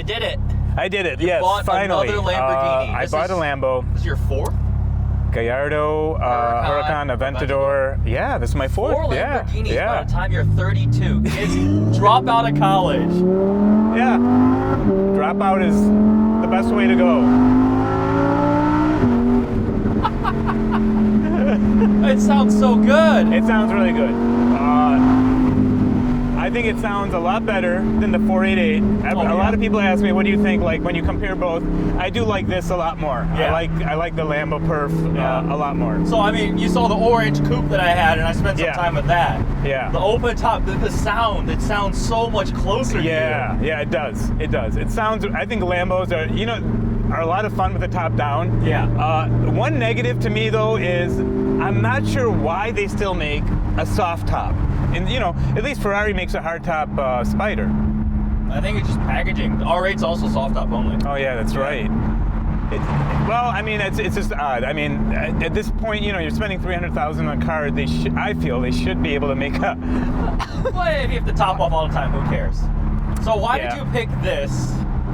did it. I did it, You yes, bought finally. another Lamborghini. I bought a Lambo. This is your fourth? Gallardo, Huracan, Aventador. Yeah, this is my fourth. 4 Lamborghinis yeah. by the time you're 32. Kids, drop out of college. Yeah. Dropout is the best way to go. It sounds so good. It sounds really good. I think it sounds a lot better than the 488. A lot of people ask me, what do you think? Like when you compare both, I do like this a lot more. Yeah. I like the Lambo Perf a lot more. So I mean, you saw the orange coupe that I had, and I spent some time with that. Yeah. The open top, the sound, it sounds so much closer to you. Yeah, it does. It does. It sounds. I think Lambos are a lot of fun with the top down. Yeah. One negative to me though is I'm not sure why they still make a soft top. And at least Ferrari makes a hardtop Spider. I think it's just packaging. The R8's also soft top only. Oh yeah, that's right. It's just odd. I mean, at this point, you're spending $300,000 on a car. I feel they should be able to make a. Well, if you have to top off all the time, who cares? So why did you pick this?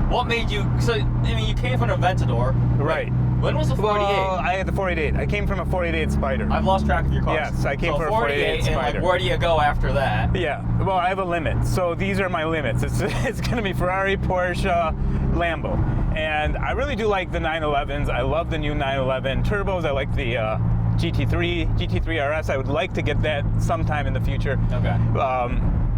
What made you? So I mean, you came from an Aventador, right? When was the 488? Well, I had the 488. I came from a 488 Spider. I've lost track of your cars. Yes, I came from a 488 Spider. And where do you go after that? Yeah, well, I have a limit. So these are my limits. It's going to be Ferrari, Porsche, Lambo. And I really do like the 911s. I love the new 911 turbos. I like the GT3 RS. I would like to get that sometime in the future. Okay.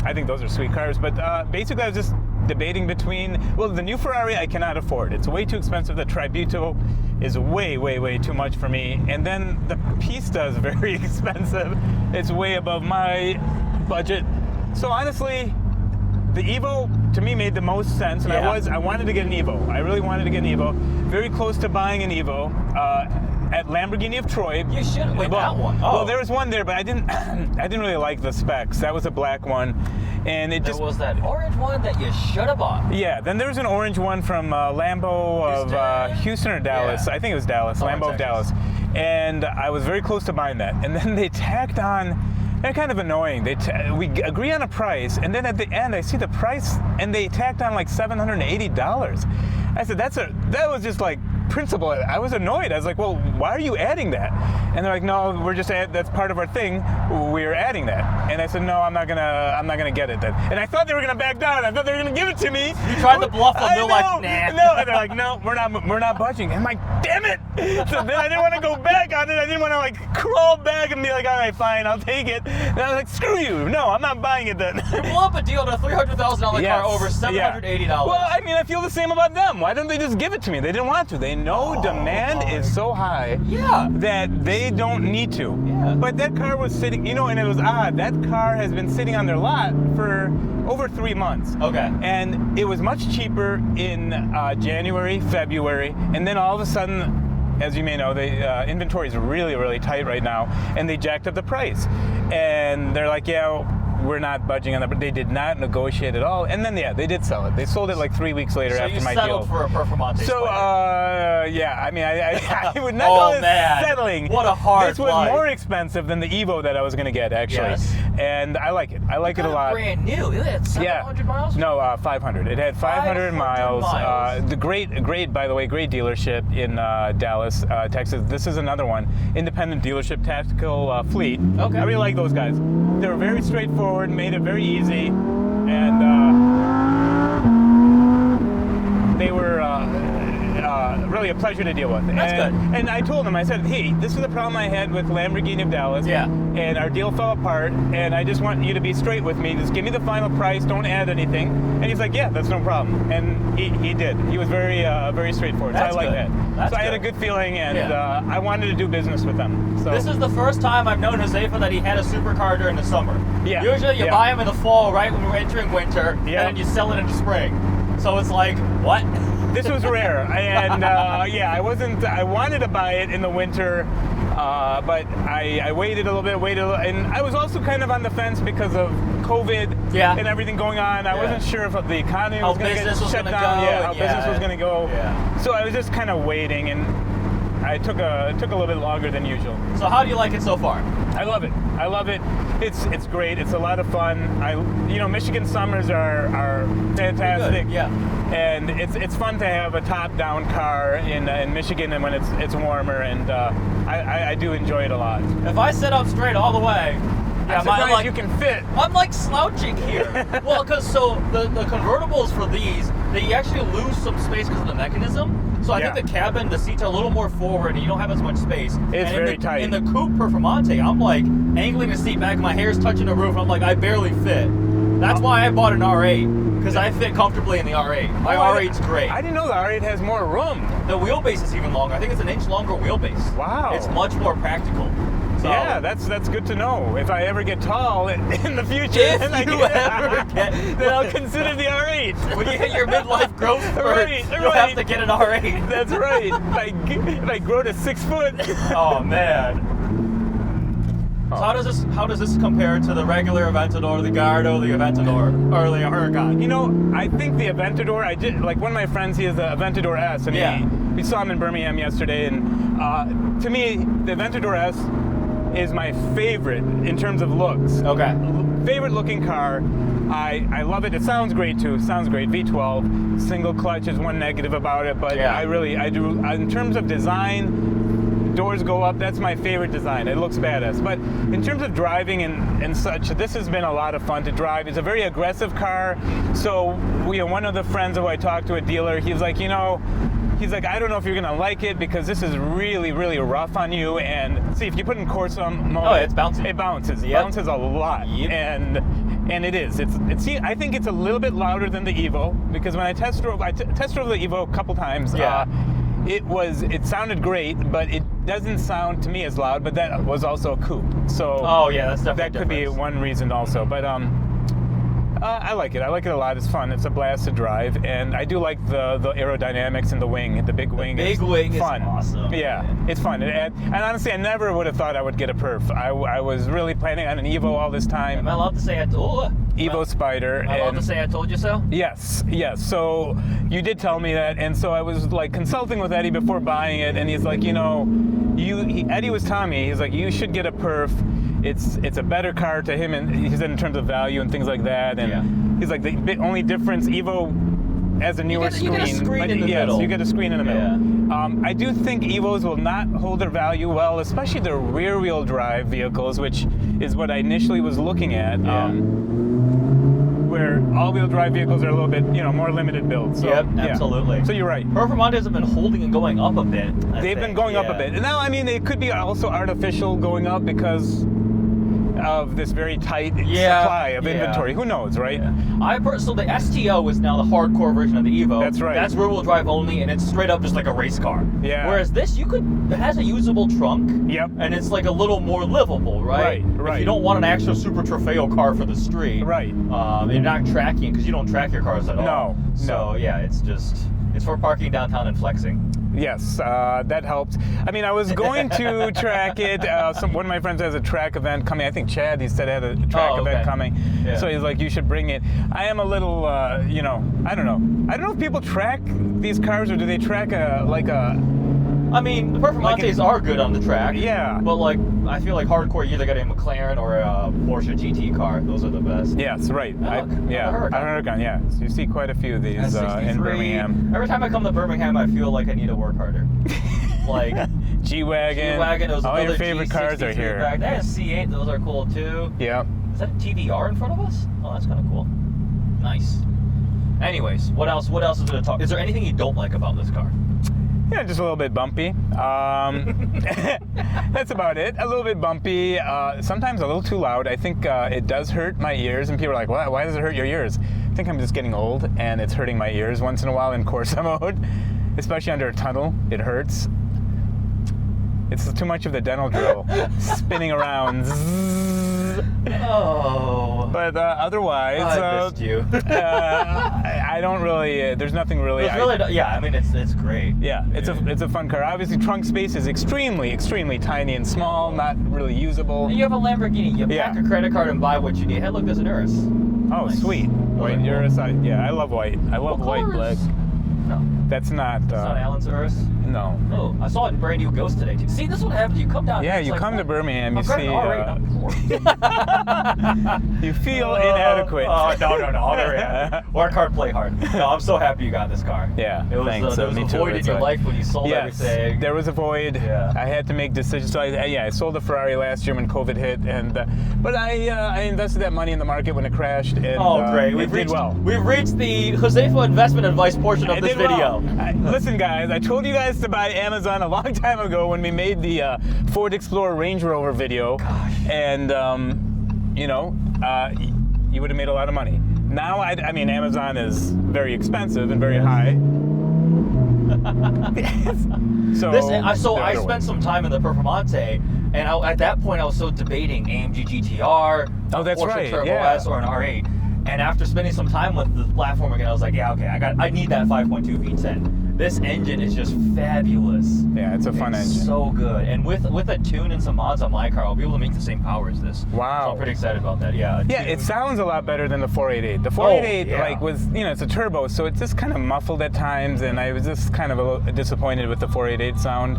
I think those are sweet cars. But basically, I was just debating between, the new Ferrari I cannot afford. It's way too expensive. The Tributo is way, way, way too much for me. And then the Pista is very expensive. It's way above my budget. So honestly, the Evo to me made the most sense, and I wanted to get an Evo. I really wanted to get an Evo. Very close to buying an Evo at Lamborghini of Troy. You should have went that one. Oh. Well, there was one there, but I didn't really like the specs. That was a black one, and there was that orange one that you should have bought. Yeah. Then there was an orange one from Lambo of Houston or Dallas. Yeah. I think it was Dallas. Lambo of Dallas, and I was very close to buying that. And then they tacked on. They're kind of annoying. We agree on a price, and then at the end, I see the price, and they tacked on like $780. I said, that was just like principle. I was annoyed. I was like, well, why are you adding that? And they're like, no, we're just that's part of our thing. We're adding that. And I said, no, I'm not gonna get it then. And I thought they were gonna back down. I thought they were gonna give it to me. You tried to bluff them. They're like, nah. No, and they're like, no, we're not budging. And I'm like, damn it. So then I didn't want to go back on it. I didn't want to like crawl back and be like, all right, fine, I'll take it. And I was like, screw you. No, I'm not buying it then. You blew up a deal to a $300,000 car over $780. Well, I mean, I feel the same about them. Why don't they just give it to me? They didn't want to. They know demand is so high that they don't need to. Yeah. But that car was sitting, and it was odd. That car has been sitting on their lot for over 3 months. Okay. And it was much cheaper in January, February, and then all of a sudden, as you may know, the inventory is really, really tight right now, and they jacked up the price. And they're like, we're not budging on that, but they did not negotiate at all. And then, they did sell it. They sold it like 3 weeks later after my deal. So you settled for a Performante. So, I mean, I would not call it settling. What a hard This was more expensive than the Evo that I was going to get, actually. Yes. And I like it. I like it a lot. Brand new. It had 700 miles? No, 500. It had 500 miles. The great, by the way, great dealership in Dallas, Texas. This is another one. Independent dealership, tactical fleet. Okay. I really like those guys. They were very straightforward, made it very easy, and they were really a pleasure to deal with. That's good. And I told him, I said, hey, this is the problem I had with Lamborghini of Dallas. Yeah. And our deal fell apart, and I just want you to be straight with me. Just give me the final price. Don't add anything. And he's like, yeah, that's no problem. And he did. He was very straightforward. That's so I like that. That's I had a good feeling, and I wanted to do business with them. So. This is the first time I've known Josefa that he had a supercar during the summer. Yeah. Usually you buy them in the fall, right when we're entering winter, and then you sell it in the spring. So it's like, what? This was rare, and I wanted to buy it in the winter, but I waited a little bit, and I was also kind of on the fence because of COVID and everything going on. I wasn't sure if the economy was going to get shut down, how business was going to go. Yeah. So I was just kind of waiting, and I took a little bit longer than usual. So how do you like it so far? I love it. I love it. It's great. It's a lot of fun. Michigan summers are fantastic. Good. Yeah. And it's fun to have a top-down car in Michigan, and when it's warmer, and I do enjoy it a lot. If I sit up straight all the way, I'm surprised you can fit. I'm like slouching here. Well, because the convertibles for these, they actually lose some space because of the mechanism. So I think the cabin, the seats are a little more forward, and you don't have as much space. It's very tight. In the Coupe Performante, I'm like angling the seat back, my hair's touching the roof, and I'm like, I barely fit. That's why I bought an R8, because I fit comfortably in the R8. My R8's great. I didn't know the R8 has more room. The wheelbase is even longer. I think it's an inch longer wheelbase. Wow. It's much more practical. So, yeah, that's good to know. If I ever get tall in the future, then I'll consider the R8. When you hit your midlife growth spurt, you'll have to get an R8. That's right. If I grow to 6 foot. Oh man. So how does this compare to the regular Aventador, the Gallardo, the Aventador, or the Huracan? I think the Aventador. One of my friends, he has the Aventador S, and we saw him in Birmingham yesterday, and to me, the Aventador S is my favorite in terms of looks. Okay. Favorite looking car. I love it. It sounds great too. Sounds great. V12. Single clutch is one negative about it, but I do. In terms of design, doors go up. That's my favorite design. It looks badass. But in terms of driving and such, this has been a lot of fun to drive. It's a very aggressive car. So one of the friends who I talked to, a dealer, he's like, I don't know if you're gonna like it because this is really, really rough on you. And see, if you put in Corsa mode, it's bouncy. It bounces. It bounces a lot. Yep. And it is. I think it's a little bit louder than the Evo, because when I test drove the Evo a couple times. It sounded great, but it doesn't sound to me as loud. But that was also a coupe. So that's definitely that could be one reason also. But I like it. I like it a lot. It's fun. It's a blast to drive, and I do like the aerodynamics and the wing. The big wing. Big wing is fun. Awesome. Yeah, it's fun. And honestly, I never would have thought I would get a perf. I was really planning on an Evo all this time. Am I allowed to say Evo Spider. Am I allowed to say I told you so? Yes. So you did tell me that, and so I was like consulting with Eddie before buying it, and he's like, Eddie was telling me, he's like, you should get a perf. It's a better car to him, and he said in terms of value and things like that. And he's like, the only difference, Evo has a newer screen. You get a screen in the middle. Yes, you get a screen in the middle. I do think Evos will not hold their value well, especially the rear-wheel drive vehicles, which is what I initially was looking at. Where all-wheel drive vehicles are a little bit, more limited build. So, absolutely. So you're right. Performantes have been holding and going up a bit. They've been going up a bit. And now, they could be also artificial going up because of this very tight supply of inventory. Who knows, right? So the STO is now the hardcore version of the Evo. That's right. That's rear-wheel drive only, and it's straight up just like a race car. Yeah. Whereas this, it has a usable trunk. Yep. And it's like a little more livable, right? Right. If you don't want an actual super Trofeo car for the street. Right. You're not tracking, because you don't track your cars at all. No. So it's for parking downtown and flexing. Yes, that helped. I was going to track it. One of my friends has a track event coming. I think Chad, he said, had a track event coming. Yeah. So he's like, you should bring it. I am a little, I don't know. I don't know if people track these cars, or do they track the Performantes are good on the track. Yeah. But I feel like hardcore, you either got a McLaren or a Porsche GT car. Those are the best. Yes, right. Huracan. Yeah. So you see quite a few of these in Birmingham. Every time I come to Birmingham, I feel like I need to work harder. G-Wagon. All your favorite cars are here. That has C8. Those are cool too. Yeah. Is that a TVR in front of us? Oh, that's kind of cool. Nice. Anyways, what else is there to talk? Is there anything you don't like about this car? Yeah, just a little bit bumpy. That's about it. A little bit bumpy. Sometimes a little too loud. I think it does hurt my ears, and people are like, why does it hurt your ears? I think I'm just getting old, and it's hurting my ears once in a while in Corsa mode, especially under a tunnel. It hurts. It's too much of the dental drill, spinning around. Oh. But otherwise, I missed you. I don't really. There's nothing really. It's great. Yeah, it's a fun car. Obviously, trunk space is extremely, extremely tiny and small, not really usable. You have a Lamborghini. You pack a credit card and buy what you need. Hey, look, there's an Urus. Oh, nice. Sweet. White Urus. I love white. I love white black. No. That's not. It's not Alan's Urus? No. Oh, I saw it in brand new Ghost today, too. See, this is what happens. You come down Yeah, here, it's you like, come to what? Birmingham, you I've got an see. R8, not before. You feel inadequate. Oh, no. Never had. Work hard, play hard. No, I'm so happy you got this car. Yeah, It was, thanks. there was Me a too. void in It's your life when you sold yes, everything. there was a void. Yeah. I had to make decisions. So I sold a Ferrari last year when COVID hit, and but I invested that money in the market when it crashed. And, Great. It did well. We've reached the Josefa investment advice portion of It this did well. video. Listen, guys, I told you guys to buy Amazon a long time ago when we made the Ford Explorer Range Rover video. Gosh. And, you would have made a lot of money. Now, I mean, Amazon is very expensive and very high. So I spent some time in the Performante, and at that point I was still debating AMG GTR, Oh, that's Porsche right, Turbo yeah. S, or an R8. And after spending some time with the platform again, I was like, yeah, okay, I need that 5.2 V10. This engine is just fabulous. Yeah, it's a fun engine. So good. And with a tune and some mods on my car, I'll be able to make the same power as this. Wow. So I'm pretty excited about that. Yeah. Yeah, it sounds a lot better than the 488. The 488 was, it's a turbo, so it's just kind of muffled at times, and I was just kind of a little disappointed with the 488 sound.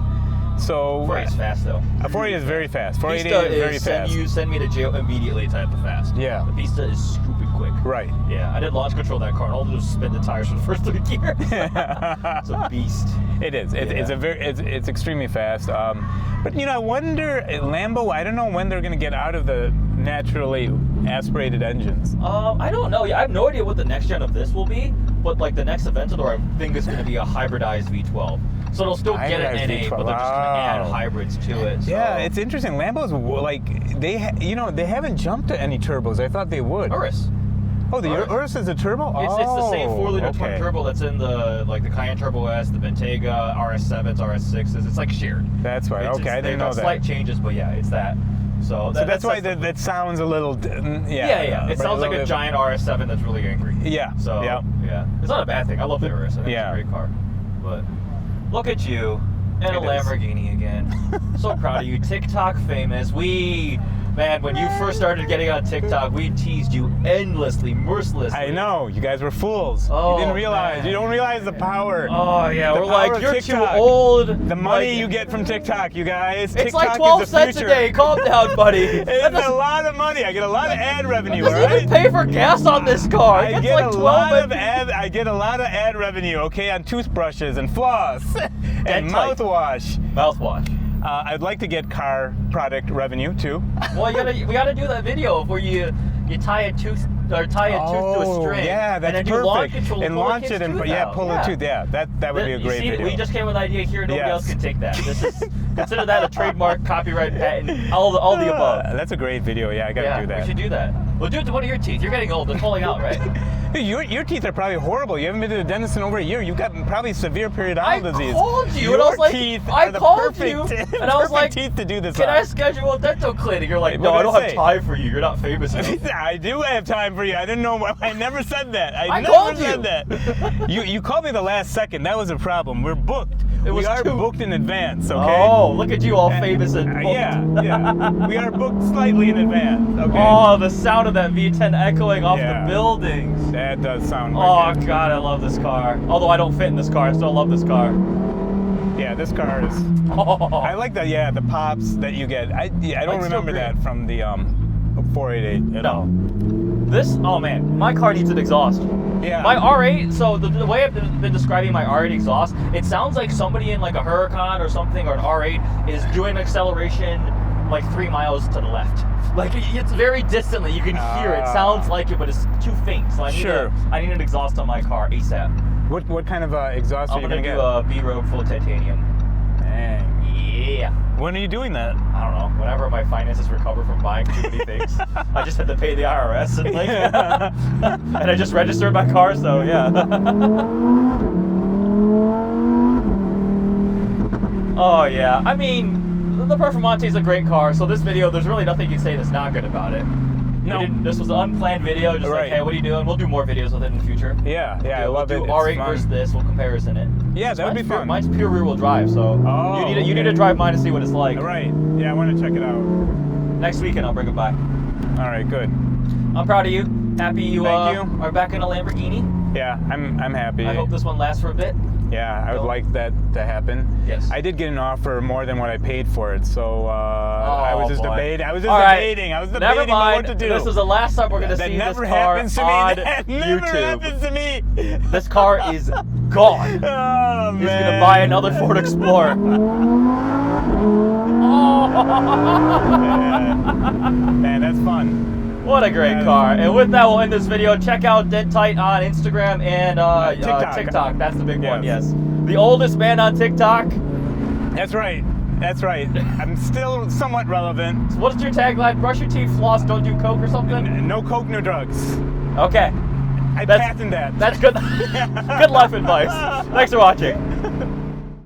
So 488's fast though. A 488 is very fast. 488 is very fast. Send me to jail immediately type of fast. Yeah. The Pista is stupid quick. Right. Yeah, I did launch control that car, and all I did was spin the tires for the first 3 gears. It's a beast. It is. It's extremely fast. But I wonder, Lambo. I don't know when they're going to get out of the naturally aspirated engines. I don't know. Yeah, I have no idea what the next gen of this will be. But like the next Aventador, I think is going to be a hybridized V12. So it'll still get an NA, but they're just going to add hybrids to it. So. Yeah, it's interesting. Lambos, like they haven't jumped to any turbos. I thought they would. Urus. Oh, the Urus is a turbo? It's the same 4-liter twin turbo that's in the Cayenne Turbo S, the Bentayga, RS7s, RS6s. It's like shared. That's right. Okay, I didn't know that. Slight changes, but yeah, it's that. So that's why that sounds a little. Yeah. It sounds like a giant RS7 that's really angry. Yeah. So yeah, it's not a bad thing. I love the Urus. I think it's a great car. But look at you and a Lamborghini again. So proud of you. TikTok famous. Man, when you first started getting on TikTok, we teased you endlessly, mercilessly. I know. You guys were fools. Oh, you didn't realize. Man. You don't realize the power. Oh, yeah. The We're power like, of you're TikTok. too old. The money you get from TikTok, you guys. It's TikTok like 12 is the cents a future. day. Calm down, buddy. It's a lot of money. I get a lot of ad revenue, all That doesn't right? even pay for gas on this car. I It's get like a 12 lot of and- I get a lot of ad revenue, okay, on toothbrushes and floss and type. mouthwash. Mouthwash. I'd like to get car product revenue too. Well, we gotta do that video where you tie a tooth to a string. Yeah, that's and then perfect. you launch it and pull launch a it and tooth out. pull a tooth. Yeah, that would be a great video. We just came with an idea here. Nobody Yes. else can take that. This is consider that a trademark, copyright, patent, all the above. That's a great video. Yeah, I gotta do that. We should do that. We'll do it to one of your teeth. You're getting old. They're falling out, right? Your teeth are probably horrible. You haven't been to the dentist in over a year. You've got probably severe periodontal disease. I called you, Your and I was like, teeth I are the called perfect, you, and I was like, teeth to do this can on. I schedule a dental clinic? You're like, Hey, no, what I did don't I have say? time for you. You're not famous enough. I do have time for you. I didn't know. I never said that. I never called said you. that. You called me the last second. That was a problem. We're booked. We are booked in advance. Okay. Oh, look at you, all famous and booked. Yeah. We are booked slightly in advance. Okay. Oh, the sound of that V10 echoing off Yeah. the buildings. That does sound. Oh wicked. God, I love this car. Although I don't fit in this car, I still love this car. Yeah, this car is. I like the the pops that you get. I don't remember that from the 488 at all. Oh man, my car needs an exhaust. Yeah. My R8, so the way I've been describing my R8 exhaust, it sounds like somebody in like a Huracan or something, or an R8 is doing acceleration like 3 miles to the left. Like it's very distantly, you can hear it. Sounds like it, but it's too faint. So I need an exhaust on my car ASAP. What kind of exhaust are you I'm gonna gonna get? do a B-Rogue full titanium. Dang. Yeah. When are you doing that? I don't know. Whenever my finances recover from buying too many things, I just had to pay the IRS and and I just registered my car, so yeah. Oh yeah. I mean, the Performante is a great car, so this video, there's really nothing you can say that's not good about it. No. This was an unplanned video, just like, hey, what are you doing? We'll do more videos with it in the future. Yeah, I love it. We'll do R8 versus this, we'll comparison it. Yeah, that would be fun. Mine's pure rear-wheel drive, so you need to drive mine to see what it's like. All right. Yeah, I want to check it out. Next weekend, I'll bring it by. All right, good. I'm proud of you. Happy you Thank you. are back in a Lamborghini. Yeah, I'm happy. I hope this one lasts for a bit. Yeah, I would like that to happen. Yes. I did get an offer more than what I paid for it, so I was just debating. I was just All right. debating. I was Never debating on mind. what to do. This is the last time we're going to see this never car happens to me. on That never YouTube. happens to me. This car is gone. Oh, man. He's going to buy another Ford Explorer. Man, that's fun. What a great car. And with that, we'll end this video. Check out Dead Tight on Instagram and TikTok. That's the big one, yes. The oldest man on TikTok. That's right. That's right. I'm still somewhat relevant. So what is your tagline? Brush your teeth, floss, don't do coke or something? No coke, no drugs. Okay. I patented that. That's good. Good life advice. Thanks for watching.